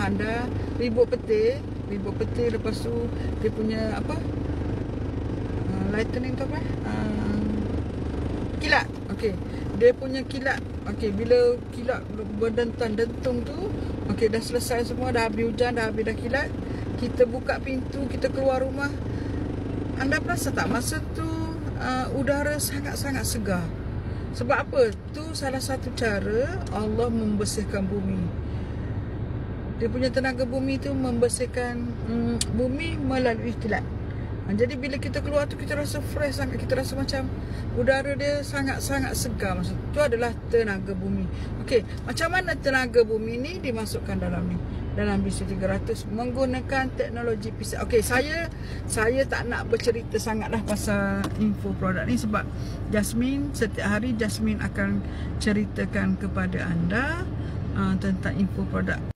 anda ribut petir, lepas tu dia punya apa, lightning tu apa, kilat. Okey, dia punya kilat. Okey, bila kilat berdentung tu, okey, dah selesai semua, dah habis hujan, dah kilat, kita buka pintu, kita keluar rumah, anda perasan tak masa tu udara sangat-sangat segar. Sebab apa? Tu salah satu cara Allah membersihkan bumi. Dia punya tenaga bumi tu membersihkan bumi melalui kilat. Jadi bila kita keluar tu, kita rasa fresh sangat. Kita rasa macam udara dia sangat-sangat segar. Maksud tu adalah tenaga bumi. Okey, macam mana tenaga bumi ni dimasukkan dalam ni, dalam BC300 menggunakan teknologi PCR. Okey, saya tak nak bercerita sangatlah pasal info produk ni, sebab Jasmine, setiap hari Jasmine akan ceritakan kepada anda tentang info produk.